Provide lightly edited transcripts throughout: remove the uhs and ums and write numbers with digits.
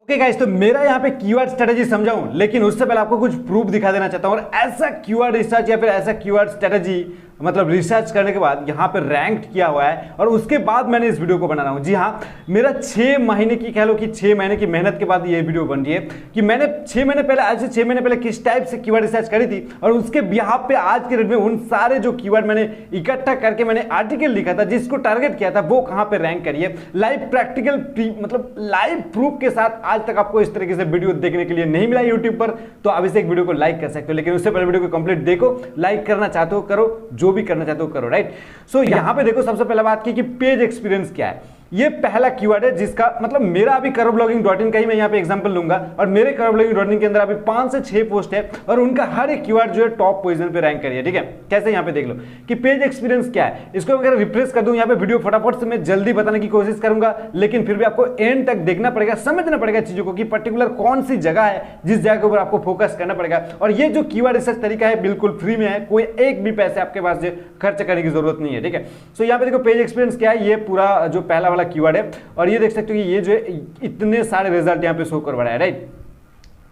Okay guys, तो मेरा यहाँ पे कीवर्ड स्ट्रेटेजी समझाऊं, लेकिन उससे पहले आपको कुछ प्रूफ दिखा देना चाहता हूं। और ऐसा कीवर्ड रिसर्च या फिर ऐसा कीवर्ड स्ट्रेटेजी मतलब रिसर्च करने के बाद यहाँ पे रैंक्ड किया हुआ है और उसके बाद मैंने इस वीडियो को बना रहा हूँ। जी हाँ, मेरा 6 महीने की कह लो कि 6 महीने की मेहनत के बाद ये वीडियो बन रही है कि मैंने 6 महीने पहले, आज से 6 महीने पहले किस टाइप से कीवर्ड रिसर्च करी थी और उसके बिहाफ पे आज के डेट में उन सारे जो कीवर्ड मैंने इकट्ठा करके मैंने आर्टिकल लिखा था, जिसको टारगेट किया था, वो कहाँ पे रैंक करी है। लाइव प्रैक्टिकल मतलब लाइव प्रूफ के साथ आज तक आपको इस तरीके से वीडियो देखने के लिए नहीं मिला यूट्यूब पर, तो आप इस एक वीडियो को लाइक कर सकते हो। लेकिन उससे पहले वीडियो को कंप्लीट देखो, लाइक करना चाहते हो करो, जो भी करना चाहते हो करो, राइट। सो यहां पे देखो, सबसे पहले बात की कि पेज एक्सपीरियंस क्या है। ये पहला कीवर्ड है जिसका मतलब मेरा अभी कर्वब्लॉगिंग.in का ही मैं यहाँ पे एग्जांपल लूंगा और मेरे कर्वब्लॉगिंग.in के अंदर अभी 5 से 6 पोस्ट है और उनका हर एक कीवर्ड जो है टॉप पोजीशन पे रैंक करी है। ठीक है, कैसे यहाँ पे देख लो कि पेज एक्सपीरियंस क्या है। इसको अगर रिफ्रेश कर दूं यहाँ पे वीडियो फटाफट से मैं जल्दी बताने की कोशिश करूंगा, लेकिन फिर भी आपको एंड तक देखना पड़ेगा, समझना पड़ेगा चीजों को कि पर्टिकुलर कौन सी जगह है जिस जगह के ऊपर आपको फोकस करना पड़ेगा। और ये जो कीवर्ड रिसर्च तरीका है बिल्कुल फ्री में है, कोई एक भी पैसे आपके पास खर्च करने की जरूरत नहीं है। ठीक है, सो यहाँ पे देखो पेज एक्सपीरियंस क्या है, ये पूरा जो पहला वाला कीवर्ड है और ये देख सकते हो कि ये जो है इतने सारे रिजल्ट यहाँ पे शो करवा रहा है, राइट।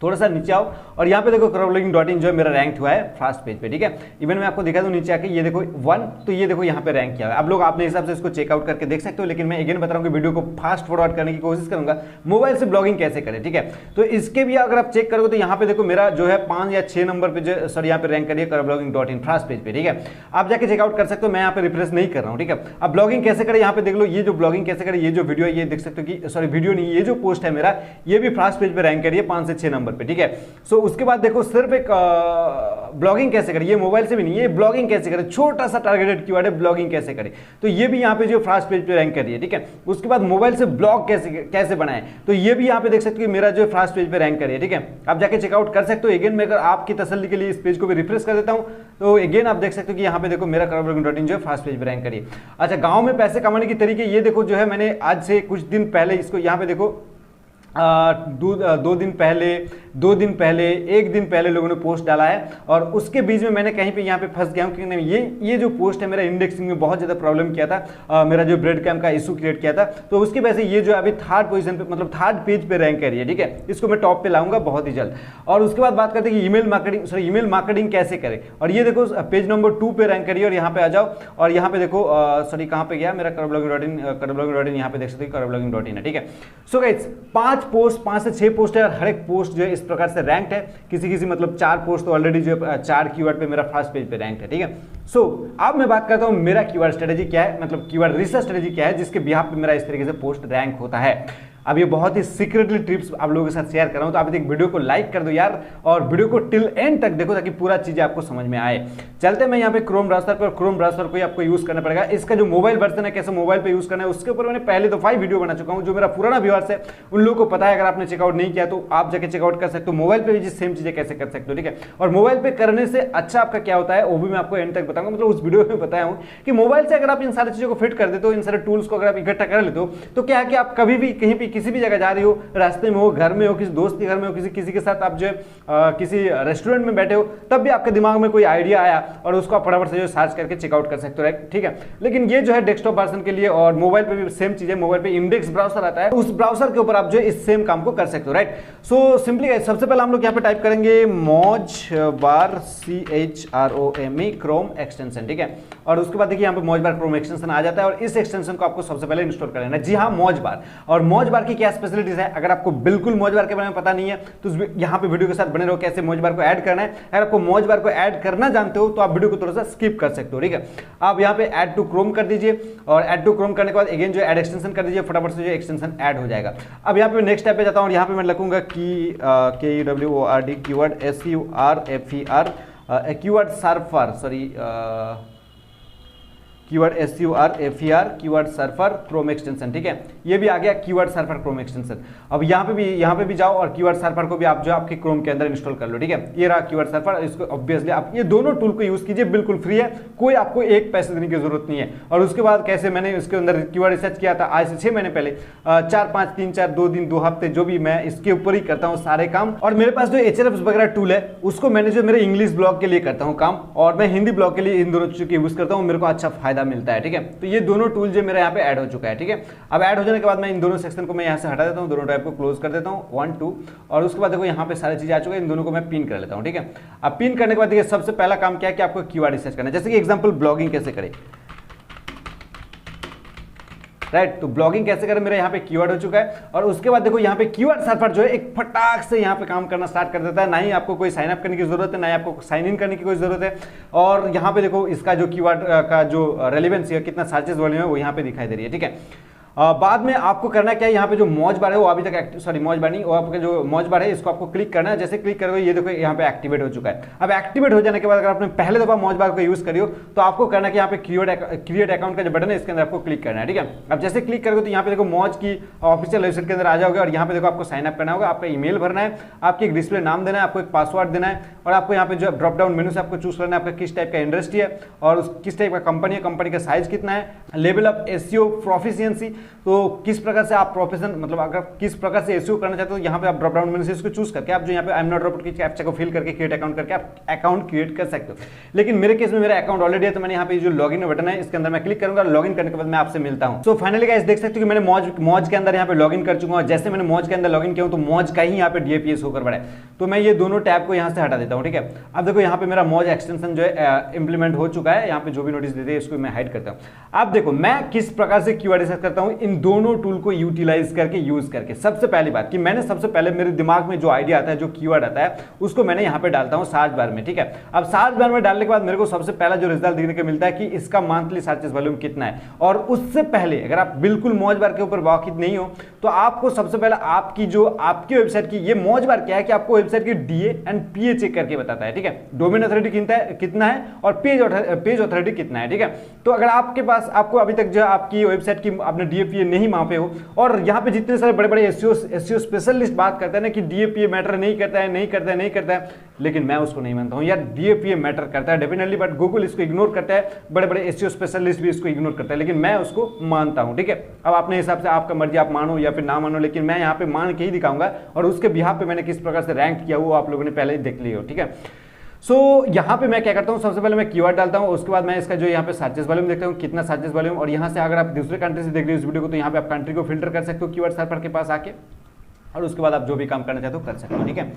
थोड़ा सा नीचे आओ और यहाँ पे देखो कर्वब्लॉगिंग.in जो है मेरा रैंक हुआ है फर्स्ट पेज पे। ठीक है, इवन मैं आपको दिखा दूं नीचे आके, ये देखो 1, तो ये देखो यहाँ पे रैंक किया है। आप लोग अपने हिसाब से इसको चेकआउट करके देख सकते हो, लेकिन मैं अगेन बता रहा हूँ कि वीडियो को फास्ट फॉरवर्ड करने की कोशिश करूंगा, मोबाइल से ब्लॉगिंग कैसे करें। ठीक है, तो इसके भी अगर आप चेक करोगे तो यहाँ पे देखो मेरा जो है 5 या 6 नंबर पे जो सॉरी यहाँ पे रैंक करिए कर्वब्लॉगिंग.in फर्स्ट पेज पे। ठीक है, आप जाके चेकआउट कर सकते हो, मैं यहाँ पे रिफ्रेश नहीं कर रहा हूँ। ठीक है, अब ब्लॉगिंग कैसे करें यहाँ पे देख लो, ये जो ब्लॉगिंग कैसे करें, ये जो वीडियो है ये देख सकते हो कि सॉरी वीडियो नहीं, ये जो पोस्ट है मेरा ये भी फर्स्ट पेज पे रैंक करिए 5 से 6 नंबर पे। ठीक है, सो उसके बाद देखो सिर्फ एक ब्लॉगिंग कैसे करें, ये मोबाइल से भी नहीं, ये ब्लॉगिंग कैसे करें, छोटा सा टारगेटेड कीवर्ड है ब्लॉगिंग कैसे करें, तो ये भी यहाँ पे जो फर्स्ट पेज पे रैंक कर रही है। ठीक है, उसके बाद मोबाइल से ब्लॉग कैसे बनाएं, तो ये भी यहाँ पे देख सकते हो मेरा जो फर्स्ट पेज पे रैंक कर रही है। ठीक है, आप जाके चेकआउट कर सकते हो। अगेन मैं अगर आपकी तसल्ली के लिए इस पेज को भी रिफ्रेश कर देता हूँ तो अगेन आप देख सकते हो कि यहाँ पे देखो मेरा कर्वब्लॉगिंग.in जो है फर्स्ट पेज पे रैंक करिए। अच्छा, गाँव में पैसे कमाने की तरीके ये देखो, जो है मैंने आज से कुछ दिन पहले इसको यहाँ पे देखो दो दिन पहले एक दिन पहले लोगों ने पोस्ट डाला है और उसके बीच में मैंने कहीं पे यहाँ पे फंस गया हूँ, क्योंकि ये जो पोस्ट है मेरा इंडेक्सिंग में बहुत ज़्यादा प्रॉब्लम किया था, मेरा जो ब्रेड कैम्प का इशू क्रिएट किया था, तो उसकी वजह से ये जो अभी थर्ड पोजीशन पे मतलब थर्ड पेज पे रैंक करी है। ठीक है, इसको मैं टॉप पे लाऊंगा बहुत ही जल्द। और उसके बाद बात करते हैं कि ईमेल मार्केटिंग कैसे करें, और ये देखो पेज नंबर 2 पे रैंक करिए और यहाँ पे आ जाओ और यहाँ पे देखो सॉरी कहाँ पे गया मेरा कर्वब्लॉगिंग.in, यहाँ पे देख सकते हो कर्वब्लॉगिंग.in है। ठीक है, सो गाइस 5 से 6 पोस्ट है और हर एक पोस्ट जो है इस प्रकार से रैंक्ड है। किसी मतलब 4 पोस्ट तो ऑलरेडी जो 4 कीवर्ड पे मेरा फर्स्ट पेज पे रैंक्ड है। ठीक है, सो अब मैं बात करता हूं मेरा कीवर्ड स्ट्रेटेजी क्या है, मतलब कीवर्ड रिसर्च स्ट्रेटेजी क्या है जिसके बिहाफ पे मेरा इस तरीके से पोस्ट रैंक होता है। अब ये बहुत ही सीक्रेटली टिप्स आप लोगों के साथ शेयर कर रहा हूं, तो आप एक वीडियो को लाइक कर दो यार और वीडियो को टिल एंड तक देखो ताकि पूरा चीजें आपको समझ में आए। चलते मैं यहाँ पे क्रोम ब्राउजर पर, क्रोम ब्राउजर को ही आपको यूज करना पड़ेगा। इसका जो मोबाइल वर्जन है कैसे मोबाइल पे यूज करना है उसके ऊपर मैंने पहले तो 5 वीडियो बना चुका हूँ। जो मेरा पुराना व्यूअर्स है उन लोगों को पता है, अगर आपने चेकआउट नहीं किया तो आप जाके चेकआउट कर सकते हो। मोबाइल पे भी सेम चीजें कैसे कर सकते हो। ठीक है, और मोबाइल पे करने से अच्छा आपका क्या होता है वो भी मैं आपको एंड तक बताऊंगा, मतलब उस वीडियो में बताया हूँ कि मोबाइल से अगर आप इन सारी चीजों को फिट कर देते हो, इन सारे टूल्स को अगर आप इकट्ठा कर लेते हो, तो क्या है कि आप कभी भी कहीं भी किसी भी जगह जा रही हो, रास्ते में हो, घर में हो, किसी दोस्त के घर में हो, किसी के साथ आप जो है किसी रेस्टोरेंट में बैठे हो, तब भी आपके दिमाग में कोई आइडिया आया और उसको आप फटाफट से जो सर्च करके चेकआउट कर सकते हो। राइट, ठीक है, लेकिन ये जो है डेस्कटॉप वर्जन के लिए और मोबाइल पे भी सेम चीज है। मोबाइल पे इंडेक्स ब्राउजर आता है, उस ब्राउजर के ऊपर आप जो है इस सेम काम को कर सकते हो। राइट, सो सिंपली सबसे पहले हम लोग यहाँ पे टाइप करेंगे मौजबार CHROME क्रोम एक्सटेंशन। ठीक है, और उसके बाद देखिए यहाँ पे मौजबार क्रोम एक्सटेंशन आ जाता है और इस एक्सटेंशन को आपको सबसे पहले इंस्टॉल कर लेना है। जी हाँ, मौजबार। और मौजबार की क्या स्पेशलिटीज है, अगर आपको बिल्कुल मौजबार के बारे में पता नहीं है तो यहाँ पे वीडियो के साथ बने रहो कैसे मौजबार को ऐड करना है। अगर आपको मौजबार को ऐड करना जानते हो तो आप वीडियो को थोड़ा सा स्किप कर सकते हो। ठीक है, आप यहाँ पे ऐड टू क्रोम कर दीजिए और ऐड टू क्रोम करने के बाद अगेन जो ऐड एक्सटेंशन कर दीजिए, फटाफट से जो एक्सटेंशन ऐड हो जाएगा। अब यहाँ पे नेक्स्ट स्टेप पे जाता हूँ और यहाँ पे मैं लिखूंगा KEWORD keyword SURFER keyword surfer sorry keyword SURFER keyword surfer Chrome extension. ठीक है, ये भी आ गया कीवर्ड सर्फर क्रोम एक्सटेंशन। अब यहाँ पे भी जाओ और कीवर्ड सर्फर को भी आप जो आपके क्रोम के अंदर इंस्टॉल कर लो। ठीक है, ये रहा कीवर्ड सर्फर। इसको ऑब्वियसली आप ये दोनों टूल को यूज कीजिए, बिल्कुल फ्री है, कोई आपको एक पैसे देने की जरूरत नहीं है। और उसके बाद कैसे मैंने इसके अंदर कीवर्ड रिसर्च किया था आज से 6 महीने पहले, 4 5 3 4 2 दिन 2 हफ्ते जो भी मैं इसके ऊपर ही करता हूँ सारे काम। और मेरे पास जो HRF वगैरह टूल है उसको मैंने जो मेरे इंग्लिश ब्लॉग के लिए करता हूँ काम, और मैं हिंदी ब्लॉग के लिए इन दोनों चीजों की यूज करता हूँ, मेरे को अच्छा फायदा ज़्यादा मिलता है। ठीक है, तो ये दोनों टूल जो मेरे यहाँ पे ऐड हो चुका है। ठीक है, अब ऐड हो जाने के बाद मैं इन दोनों सेक्शन को मैं यहाँ से हटा देता हूँ, दोनों टैब को क्लोज कर देता हूँ 1 2, और उसके बाद देखो यहाँ पे सारी चीज़ें आ चुकी है, इन दोनों को मैं पिन कर लेता हूँ। ठीक है, अब पिन करने के बाद देखिए सबसे पहला काम क्या है कि आपको कीवर्ड रिसर्च करना है। जैसे कि एग्जाम्पल ब्लॉगिंग कैसे करें, राइट, तो ब्लॉगिंग कैसे करें मेरे यहाँ पे कीवर्ड हो चुका है। और उसके बाद देखो यहाँ पे कीवर्ड सर्फर जो है एक फटाक से यहाँ पे काम करना स्टार्ट कर देता है, ना ही आपको कोई साइन अप करने की जरूरत है, ना ही आपको साइन इन करने की कोई जरूरत है। और यहाँ पे देखो इसका जो कीवर्ड का जो रेलेवेंसी है, कितना सर्चेस वॉल्यूम है, वो यहाँ पे दिखाई दे रही है। ठीक है, बाद में आपको करना क्या है, यहाँ पे जो मौज बार है वो अभी तक सॉरी मौज बार नहीं, वो आपका जो मौज बार है इसको आपको क्लिक करना है। जैसे क्लिक करोगे ये देखो यहाँ पे एक्टिवेट हो चुका है। अब एक्टिवेट हो जाने के बाद अगर आपने पहले दफा मौज बार को यूज करियो तो आपको करना है कि यहाँ पे क्रिएट अकाउंट का जो बटन है इसके अंदर आपको क्लिक करना है। ठीक है, अब जैसे क्लिक करोगे तो यहाँ पे देखो मौज की ऑफिशियल वेबसाइट के अंदर आ जाओगे, और यहाँ पे देखो आपको साइन अप करना होगा, आपका ईमेल भरना है, आपकी एक डिस्प्ले नाम देना है, आपको एक पासवर्ड देना है, और आपको यहाँ पे जो ड्रॉप डाउन मेनू से आपको चूज करना है आपका किस टाइप का इंडस्ट्री है और किस टाइप का कंपनी है, कंपनी का साइज कितना है, लेवल ऑफ एसईओ प्रोफिशिएंसी, तो किस प्रकार से आप प्रोफेशन मतलब अगर किस प्रकार से एसईओ करना चाहते हो, यहाँ पे आप ड्रॉप डाउन मेनू से इसको चूज करके आप जो यहाँ पे आई एम नॉट रोबोट की कैप्चा को फिल करके क्रिएट अकाउंट करके आप अकाउंट क्रिएट कर सकते हो। लेकिन मेरे केस में मेरा अकाउंट ऑलरेडी है, तो मैंने यहाँ पे जो लॉगिन बटन है इसके अंदर मैं क्लिक करूंगा, लॉगिन करने के बाद मैं आपसे मिलता हूँ। सो फाइनली गाइस देख सकते हो कि मैंने मौज के अंदर यहाँ पे लॉगिन कर चुका हूँ। जैसे मैंने मौज के अंदर लॉगिन किया हूँ तो मौज का ही यहाँ पे डीएपीएस होकर बढ़ा है, तो मैं ये दोनों टैब को यहाँ से हटा देता हूँ। ठीक है, अब देखो यहाँ पे मेरा मौज एक्सटेंशन जो है इंप्लीमेंट हो चुका है, यहाँ पे जो भी नोटिस देते हैं इसको मैं हाइड करता हूँ। अब देखो मैं किस प्रकार से कीवर्ड रिसर्च करता हूँ इन दोनों टूल को यूटिलाइज करके यूज करके। सबसे पहली बात कि मैंने सबसे पहले मेरे दिमाग में जो आइडिया आता है, जो कीवर्ड आता है, उसको मैंने यहाँ पे डालता हूँ सर्च बार में। ठीक है, अब सर्च बार में डालने के बाद मेरे को सबसे पहला जो रिजल्ट देखने को मिलता है कि इसका मंथली सर्चेस वॉल्यूम कितना है। और उससे पहले अगर आप बिल्कुल मौज बार के ऊपर वाकिफ नहीं हो तो आपको सबसे पहले आपकी वेबसाइट की ये मौज बार क्या है कि आपको वेबसाइट की डीए एंड पीए चेक करके बताता है। ठीक है, डोमेन अथॉरिटी कितना है और पेज अथॉरिटी कितना है। ठीक है, तो अगर आपके पास आपको अभी तक जो आपकी वेबसाइट की आपने डीएपीए नहीं मापे हो, और यहाँ पे जितने सारे बड़े बड़े एसईओ स्पेशलिस्ट बात करते हैं ना कि डीएपीए मैटर नहीं करता है, लेकिन मैं उसको नहीं मानता हूँ यार। डीएपीए मैटर करता है डेफिनेटली, बट गूगल इसको इग्नोर करता है, बड़े बड़े एसईओ स्पेशलिस्ट भी इसको इग्नोर करता है, लेकिन मैं उसको मानता हूँ। ठीक है, अब अपने हिसाब से आपका मर्जी, आप मानो या फिर ना मानो, लेकिन मैं यहाँ पे मान के ही दिखाऊंगा, और उसके बिहाफ पे मैंने किस प्रकार से रैंक किया वो आप लोगों ने पहले ही देख लिया हो। ठीक है, सो यहाँ पे मैं क्या करता हूँ, सबसे पहले मैं कीवर्ड डालता हूँ, उसके बाद मैं इसका जो यहाँ पे सर्चेस वॉल्यूम देखता हूँ कितना सर्चेस वॉल्यूम, और यहाँ से अगर आप दूसरे कंट्री से देख रहे हो इस वीडियो को तो यहाँ पे आप कंट्री को फिल्टर कर सकते हो कीवर्ड सर्फर के पास आके, और उसके बाद आप जो भी काम करना चाहते हो कर सकते हो। ठीक है,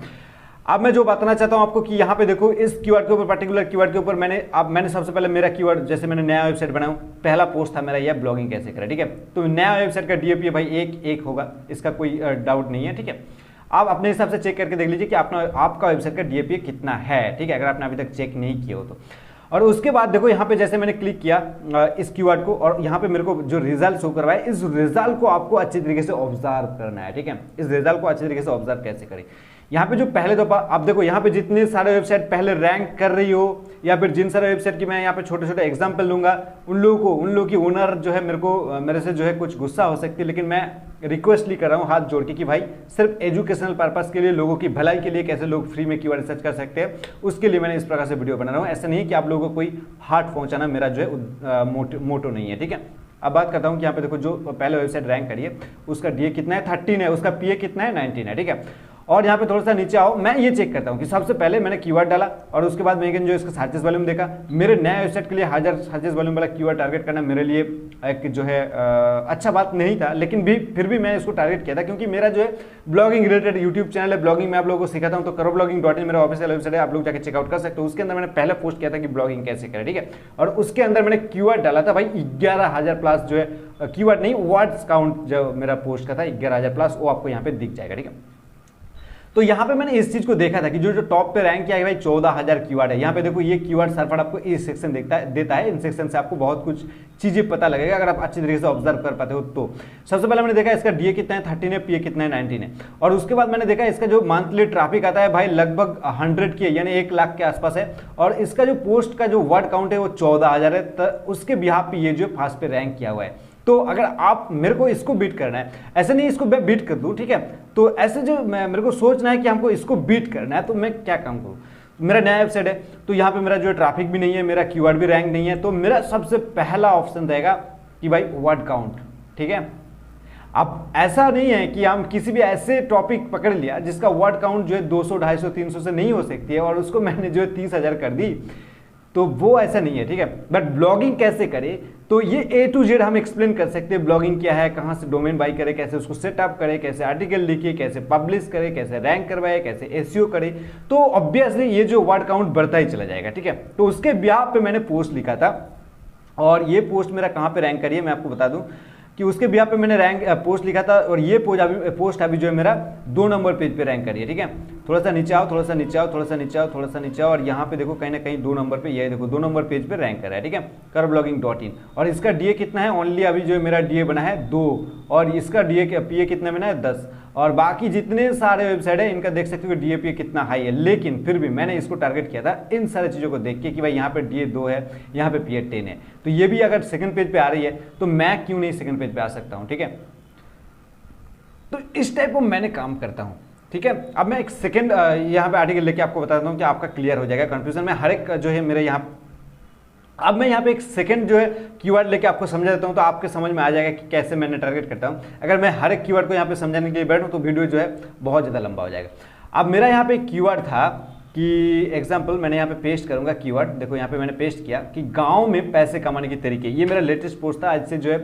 अब मैं जो बताना चाहता हूं आपको कि यहाँ पे देखो इस कीवर्ड के ऊपर, पर्टिकुलर कीवर्ड के ऊपर मैंने सबसे पहले मेरा कीवर्ड, जैसे मैंने नया वेबसाइट बनाऊं, पहला पोस्ट था मेरा यह ब्लॉगिंग कैसे करें। ठीक है, तो नया वेबसाइट का डीएपीए भाई एक होगा, इसका कोई डाउट नहीं है। ठीक है, आप अपने हिसाब से चेक करके देख लीजिए कि आपका वेबसाइट का डीएपीए कितना है। ठीक है, अगर आपने अभी तक चेक नहीं किया हो तो। और उसके बाद देखो यहाँ पे जैसे मैंने क्लिक किया इस कीवर्ड को, और यहाँ पे मेरे को जो रिजल्ट शो करवाए, इस रिजल्ट को आपको अच्छी तरीके से ऑब्जर्व करना है। ठीक है, इस रिजल्ट को अच्छी तरीके से ऑब्जर्व कैसे करें, यहाँ पे जो पहले दफा आप देखो यहाँ पे जितने सारे वेबसाइट पहले रैंक कर रही हो, या फिर जिन सारे वेबसाइट की मैं यहाँ पे छोटे छोटे एग्जांपल लूंगा, उन लोगों की ओनर जो है मेरे से जो है कुछ गुस्सा हो सकती है, लेकिन मैं रिक्वेस्टली कर रहा हूँ हाथ जोड़ के कि भाई सिर्फ एजुकेशनल पर्पस के लिए, लोगों की भलाई के लिए कैसे लोग फ्री में कीवर्ड रिसर्च कर सकते हैं, उसके लिए मैंने इस प्रकार से वीडियो बना रहा हूँ। ऐसा नहीं कि आप लोगों को कोई हार्ट पहुंचाना मेरा जो है मोटो नहीं है। ठीक है, अब बात करता हूँ कि यहाँ पे देखो जो पहले वेबसाइट रैंक करिए उसका डीए कितना है, 13 है, उसका पीए कितना है, 19 है। ठीक है, और यहाँ पे थोड़ा सा नीचे आओ, मैं ये चेक करता हूँ कि सबसे पहले मैंने कीवर्ड डाला, और उसके बाद मैंने जो इसका सर्चेस वॉल्यूम देखा। मेरे नए वेबसाइट के लिए 1000 सर्चेस वॉल्यूम वाला कीवर्ड टारगेट करना मेरे लिए एक जो है अच्छा बात नहीं था, लेकिन फिर भी मैं इसको टारगेट किया था, क्योंकि मेरा जो है ब्लॉगिंग रिलेटेड यूट्यूब चैनल है, ब्लॉगिंग मैं आप लोगों को सिखाता हूँ। तो करोब्लॉगिंग.in मेरा ऑफिशियल वेबसाइट है, आप लोग जाकर चेकआउट कर सकते हो। उसके अंदर मैंने पहले पोस्ट किया था कि ब्लॉगिंग कैसे करें। ठीक है, और उसके अंदर मैंने कीवर्ड डाला था भाई 11,000 प्लस, जो है कीवर्ड नहीं वर्ड्स काउंट जो मेरा पोस्ट का था 11,000 प्लस, वो आपको यहाँ पे दिख जाएगा। ठीक है, तो यहाँ पे मैंने इस चीज को देखा था कि जो टॉप पे रैंक किया है भाई 14,000 कीवर्ड है। यहाँ पे देखो ये कीवर्ड सर्फर आपको इस सेक्शन देता है, इन सेक्शन से आपको बहुत कुछ चीजें पता लगेगा अगर आप अच्छी तरीके से ऑब्जर्व कर पाते हो तो। सबसे पहले मैंने देखा इसका डीए कितना है, 13 है, पीए कितना है, 19 है, और उसके बाद मैंने देखा इसका जो मंथली ट्रैफिक आता है भाई लगभग 100 की है, यानी 1 लाख के आसपास है, और इसका जो पोस्ट का जो वर्ड काउंट है वो 14,000 है, तो उसके बिहाफ पे ये जो फर्स्ट पे रैंक किया हुआ है। तो अगर आप मेरे को इसको बीट करना है, ऐसे नहीं इसको मैं बीट कर दूं, ठीक है, तो ऐसे जो मेरे को सोचना है कि हमको इसको बीट करना है, तो मैं क्या काम करूं। मेरा नया वेबसाइट है, तो यहाँ पे मेरा जो ट्रैफिक भी नहीं है, मेरा कीवर्ड भी रैंक नहीं है, तो मेरा सबसे पहला ऑप्शन रहेगा कि भाई वर्ड काउंट। ठीक है, अब ऐसा नहीं है कि हम किसी भी ऐसे टॉपिक पकड़ लिया जिसका वर्ड काउंट जो है 200, 250, 300 से नहीं हो सकती है, और उसको मैंने जो है 30,000 कर दी, तो वो ऐसा नहीं है। ठीक है, बट ब्लॉगिंग कैसे करें, तो ये ए टू जेड हम एक्सप्लेन कर सकते हैं, ब्लॉगिंग क्या है, कहाँ से डोमेन बाई करें, कैसे उसको सेटअप करें, कैसे आर्टिकल लिखिए, कैसे पब्लिश करें, कैसे रैंक करवाए, कैसे एसईओ करें। तो ऑब्वियसली ये जो वर्ड काउंट बढ़ता ही चला जाएगा, ठीक है। तो उसके ब्याह पे मैंने पोस्ट लिखा था और ये पोस्ट मेरा कहाँ पे रैंक करी है मैं आपको बता दूं कि उसके ब्याह पे मैंने रैंक पोस्ट लिखा था और ये पोस्ट अभी जो है मेरा 2 नंबर पेज पे रैंक करी है, ठीक है। थोड़ा सा नीचे आओ, थोड़ा सा नीचे आओ, थोड़ा सा नीचे आओ, थोड़ा सा नीचे आओ और यहाँ पे देखो कहीं ना कहीं 2 नंबर पे, ये देखो 2 नंबर पेज पे रैंक करा है, ठीक है, curveblogging.in। और इसका डीए कितना है, ओनली अभी जो मेरा डीए बना है 2 और इसका डीए पीए कितना बना है 10 और बाकी जितने सारे वेबसाइट है इनका देख सकते हो कि डीए कितना हाई है। लेकिन फिर भी मैंने इसको टारगेट किया था इन सारी चीज़ों को देख के कि भाई यहाँ पे डीए 2 है, यहाँ पे पीए 10 है, तो ये भी अगर सेकंड पेज पे आ रही है तो मैं क्यों नहीं सेकंड पेज पे आ सकता हूँ, ठीक है। तो इस टाइप को मैंने काम करता हूँ, ठीक है। अब मैं एक सेकंड यहाँ पे आर्टिकल लेके आपको बताता हूँ कि आपका क्लियर हो जाएगा कंफ्यूजन में हर एक जो है मेरे यहाँ। अब मैं यहाँ पे एक सेकंड जो है कीवर्ड लेके आपको समझा देता हूँ तो आपके समझ में आ जाएगा कि कैसे मैंने टारगेट करता हूँ। अगर मैं हर एक कीवर्ड को यहाँ पे समझाने के लिए बैठूँ तो वीडियो जो है बहुत ज़्यादा लंबा हो जाएगा। अब मेरा यहाँ पे कीवर्ड था कि एग्जाम्पल मैंने यहाँ पे पेस्ट करूंगा कीवर्ड, देखो यहाँ पे मैंने पेस्ट किया कि गांव में पैसे कमाने के तरीके। ये मेरा लेटेस्ट पोस्ट था, आज से जो है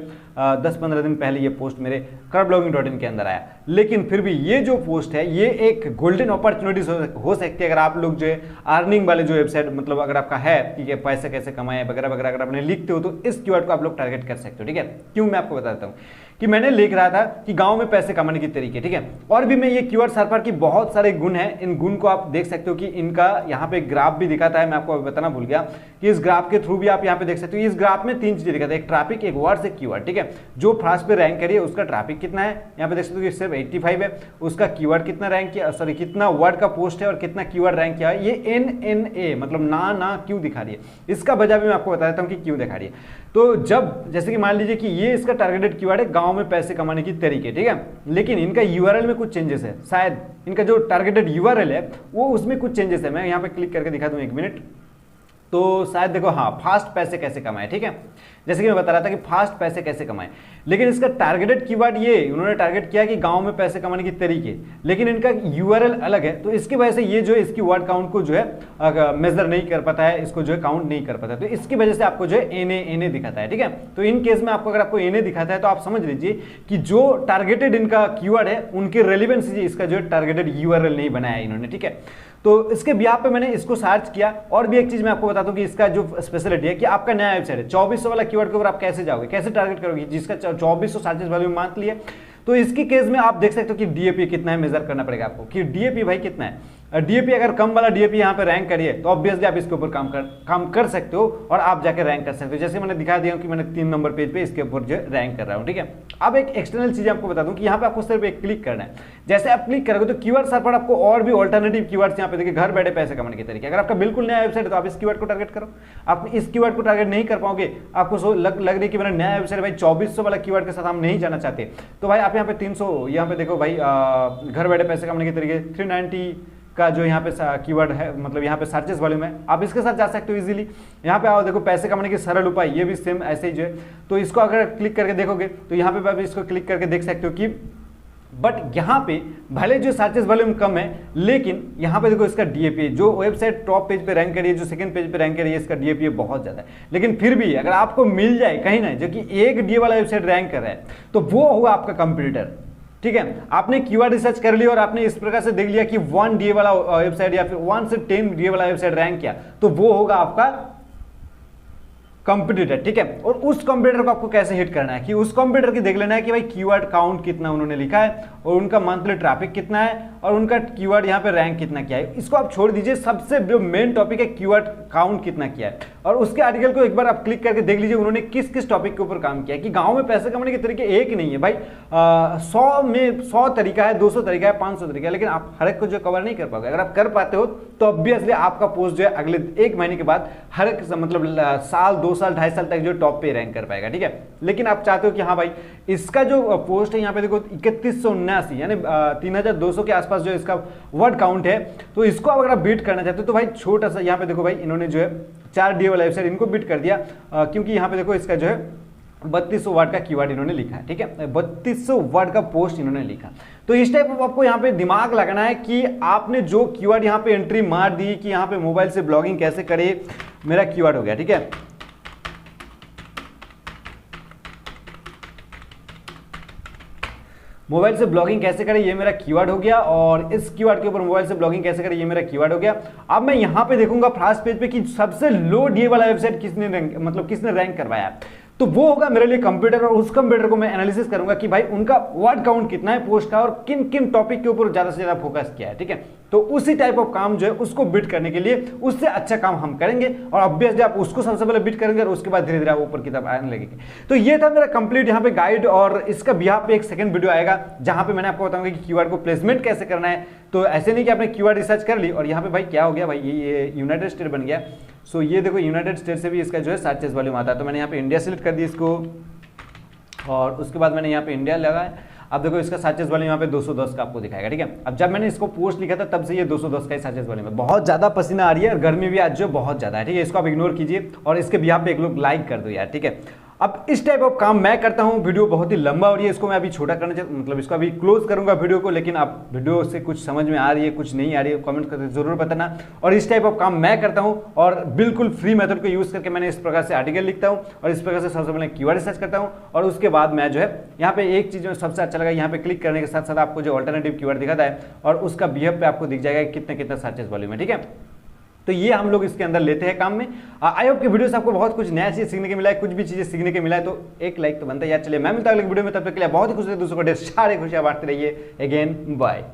10-15 दिन पहले ये पोस्ट मेरे curveblogging.in के अंदर आया। लेकिन फिर भी ये जो पोस्ट है ये एक गोल्डन अपॉर्चुनिटीज हो सकती है अगर आप लोग जो है अर्निंग वाले जो वेबसाइट, मतलब अगर आपका है कि पैसे कैसे कमाए वगैरह वगैरह, अगर आपने लिखते हो तो इस कीवर्ड को आप लोग टारगेट कर सकते हो, ठीक है। क्यों, मैं आपको बताता हूँ कि मैंने लिख रहा था कि गांव में पैसे कमाने के तरीके, ठीक है। और भी मैं ये कीवर्ड सर्फर की बहुत सारे गुण हैं, इन गुण को आप देख सकते हो कि इनका यहाँ पे ग्राफ भी दिखाता है। मैं आपको बताना भूल गया कि इस ग्राफ के थ्रू भी आप यहाँ पे देख सकते हो। इस ग्राफ में 3 चीजें दिखाता है, एक ट्रैफिक, एक वर्ड्स, एक कीवर्ड, ठीक है। जो फर्स्ट पे रैंक करिए उसका ट्रैफिक कितना है, यहाँ पे देख सकते हो कि सिर्फ 85 है। उसका कीवर्ड कितना रैंक किया, सॉरी कितना वर्ड का पोस्ट है और कितना कीवर्ड रैंक किया है। ये NNA मतलब ना क्यों दिखा रही है, इसका वजह भी मैं आपको बता देता हूँ कि क्यों दिखा रही है। तो जब जैसे कि मान लीजिए कि ये इसका टारगेटेड कीवर्ड है गांव में पैसे कमाने की तरीके, ठीक है। लेकिन इनका यूआरएल में कुछ चेंजेस है, शायद इनका जो टारगेटेड यूआरएल है वो उसमें कुछ चेंजेस है। मैं यहाँ पे क्लिक करके दिखा दूं, 1 मिनट। तो शायद देखो, हाँ, फास्ट पैसे कैसे कमाए, ठीक है। जैसे कि मैं बता रहा था कि फास्ट पैसे कैसे कमाए, लेकिन इसका टारगेटेड कीवर्ड ये उन्होंने टारगेट किया कि गांव में पैसे कमाने के तरीके, लेकिन इनका यूआरएल अलग है। तो इसकी वजह से ये जो है इसकी वर्ड काउंट को जो है मेजर नहीं कर पाता है, इसको जो है काउंट नहीं कर पाता है। तो इसकी वजह से आपको जो है NA दिखाता है, ठीक है। तो इन केस में आपको अगर आपको NA दिखाता है तो आप समझ लीजिए कि जो टारगेटेड इनका कीवर्ड है उनके रेलिवेंस इसका जो है टारगेटेड यूआरएल नहीं बनाया इन्होंने, ठीक है। तो इसके ब्याह पे मैंने इसको सर्च किया। और भी एक चीज मैं आपको बताता हूँ कि इसका जो स्पेशलिटी है कि आपका नया वेबसाइट है, 2400 वाला कीवर्ड के ऊपर आप कैसे जाओगे, कैसे टारगेट करोगे, जिसका 2400 सर्चेस वैल्यू मंथली है। तो इसकी केस में आप देख सकते हो कि डीएपी कितना है, मेजर करना पड़ेगा आपको कि डीएपी भाई कितना है। डीएपी अगर कम वाला डीएपी यहाँ पे रैंक करिए तो ऑब्वियसली आप इसके ऊपर काम कर सकते हो और आप जाकर रैंक कर सकते हो। जैसे मैंने दिखा दिया कि मैंने 3 नंबर पेज पे इसके ऊपर जो रैंक कर रहा हूँ, ठीक है। अब एक एक्सटर्नल चीज आपको बता दूं कि यहाँ पे आपको सिर्फ एक क्लिक करना है। जैसे आप क्लिक करोगे तो कीवर्ड सर्फर आपको और भी ऑल्टरनेटिव कीवर्ड्स यहाँ पे देखिए, घर बैठे पैसे कमाने के तरीके। अगर आपका बिल्कुल नया वेबसाइट है तो आप इस कीवर्ड को टारगेट करो। आप इस कीवर्ड को टारगेट नहीं कर पाओगे, आपको लग रही है कि मेरा नया वेबसाइट भाई 2400 वाला कीवर्ड के साथ हम नहीं जाना चाहते, तो भाई आप यहाँ पे 300, यहाँ पे देखो भाई घर बैठे पैसे कमाने के तरीके 390 का जो यहाँ पे कीवर्ड है, मतलब यहाँ पे सर्चेस वॉल्यूम है, आप इसके साथ जा सकते हो इजीली। यहाँ पे आओ, देखो पैसे कमाने के सरल उपाय, ये भी सेम ऐसे ही जो है। तो इसको अगर क्लिक करके देखोगे तो यहाँ पे आप इसको क्लिक करके देख सकते हो कि बट यहाँ पे भले जो सर्चेस वॉल्यूम कम है, लेकिन यहाँ पे देखो इसका डीएपी, जो वेबसाइट टॉप पेज पे रैंक करी है, जो सेकंड पेज पे रैंक करी है, इसका डीएपी बहुत ज्यादा है। लेकिन फिर भी अगर आपको मिल जाए कहीं ना जो कि एक डी वाला वेबसाइट रैंक कर रहा है तो वो हुआ आपका कंप्यूटर, ठीक है। आपने कीवर्ड रिसर्च कर लिया और आपने इस प्रकार से देख लिया कि 1 डीए वाला वेबसाइट या फिर 1 से 10 डीए वाला वेबसाइट रैंक किया, तो वो होगा आपका कंप्यूटर, ठीक है। और उस कंप्यूटर को आपको कैसे हिट करना है कि उस कंप्यूटर की देख लेना है कि भाई कीवर्ड काउंट कितना उन्होंने लिखा है और उनका मंथली ट्रैफिक कितना है और उनका कीवर्ड यहाँ पे रैंक कितना किया है। इसको आप छोड़ दीजिए, सबसे जो मेन टॉपिक है कीवर्ड काउंट कितना किया है। और उसके आर्टिकल को एक बार आप क्लिक करके देख लीजिए उन्होंने किस किस टॉपिक के ऊपर काम किया है। कि गाँव में पैसे कमाने के तरीके एक नहीं है भाई, 100 में 100 तरीका है, 200 तरीका है, 500 तरीका है, लेकिन आप हर एक को जो कवर नहीं कर पाओगे। अगर आप कर पाते हो तो ऑब्वियसली आपका पोस्ट जो है अगले 1 महीने के बाद हर एक मतलब साल, 2 साल, 2.5 साल तक जो टॉप पे रैंक कर पाएगा, ठीक है। लेकिन आप चाहते हो कि हाँ भाई इसका जो पोस्ट है यहाँ पे देखो 3179 यानी 3200 के आसपास जो इसका वर्ड काउंट है, तो इसको अगर आप बीट करना चाहते हो तो भाई छोटा सा यहाँ पे देखो भाई इन्होंने जो है 4 डी वाला वेबसाइट इनको बीट कर दिया, क्योंकि यहाँ पे देखो इसका जो है 3200 वर्ड का कीवर्ड इन्होंने लिखा है, ठीक है। 3200 वर्ड का पोस्ट इन्होंने लिखा। तो इस टाइप आपको यहाँ पे दिमाग लगाना है कि आपने जो कीवर्ड यहाँ पे एंट्री मार दी कि यहाँ पे मोबाइल से ब्लॉगिंग कैसे करे, मेरा कीवर्ड हो गया, ठीक है। मोबाइल से ब्लॉगिंग कैसे करें ये मेरा कीवर्ड हो गया, और इस कीवर्ड के ऊपर मोबाइल से ब्लॉगिंग कैसे करें ये मेरा कीवर्ड हो गया। अब मैं यहाँ पे देखूंगा फर्स्ट पेज पे कि सबसे लो डीए वाला वेबसाइट किसने रैंक करवाया है, तो वो होगा मेरे लिए कंप्यूटर, और उस कंप्यूटर को मैं एनालिसिस करूंगा कि भाई उनका वर्ड काउंट कितना है पोस्ट का, और किन किन टॉपिक के ऊपर ज्यादा से ज्यादा फोकस किया है। ठीक है, तो उसी टाइप ऑफ काम जो है उसको बिट करने के लिए उससे अच्छा काम हम करेंगे, और ऑब्वियसली आप उसको सबसे पहले बिट करेंगे और उसके बाद धीरे धीरे आप ऊपर की तरफ आने लगेंगे। तो ये था मेरा कंप्लीट यहाँ पे गाइड, और इसका बिहाफ पे एक सेकंड वीडियो आएगा जहां पे मैंने आपको बताऊंगा कि कीवर्ड को प्लेसमेंट कैसे करना है। तो ऐसे नहीं कि आपने कीवर्ड रिसर्च कर ली और यहाँ पे भाई क्या हो गया, भाई ये यूनाइटेड स्टेट बन गया। सो ये देखो यूनाइटेड स्टेट से भी इसका जो है सर्चेस वॉल्यूम आता है, तो मैंने यहाँ पे इंडिया सिलेक्ट कर दी इसको, और उसके बाद मैंने यहाँ पे इंडिया लगाया। अब देखो इसका सर्चेस वॉल्यूम यहाँ पे 210 का आपको दिखाएगा। ठीक है, अब जब मैंने इसको पोस्ट लिखा था तब से ये 210 का ही सर्चेस वॉल्यूम है। बहुत ज्यादा पसीना आ रही है और गर्मी भी आज जो बहुत ज्यादा है। ठीक है, इसको आप इग्नोर कीजिए और इसके भी यहाँ पे एक लोग लाइक कर दो यार। ठीक है, अब इस टाइप ऑफ काम मैं करता हूं। वीडियो बहुत ही लंबा हो रही है, इसको मैं अभी छोटा करना मतलब इसको अभी क्लोज करूंगा वीडियो को, लेकिन आप वीडियो से कुछ समझ में आ रही है कुछ नहीं आ रही है कमेंट करके जरूर बताना। और इस टाइप ऑफ काम मैं करता हूं और बिल्कुल फ्री मेथड को यूज करके मैंने इस प्रकार से आर्टिकल लिखता हूं और इस प्रकार से सबसे पहले कीवर्ड रिसर्च करता हूं, और उसके बाद मैं जो है यहाँ पे एक चीज में सबसे अच्छा लगा, यहाँ पे क्लिक करने के साथ साथ आपको जो अल्टरनेटिव कीवर्ड दिखाता है और उसका बिहेव पे आपको दिख जाएगा कितने कितना सर्चेस वॉल्यूम है। ठीक है, तो ये हम लोग इसके अंदर लेते हैं काम में। आई होप कि वीडियो से आपको बहुत कुछ नया चीज सीखने के मिला है, कुछ भी चीजें सीखने के मिला है, तो एक लाइक तो बनता है यार। चलिए मैं मिलता हूं अगले वीडियो में, तब तक के लिए बहुत ही खुश रहिए, दूसरों को ढेर सारे खुशियां बांटते रहिए। Again bye.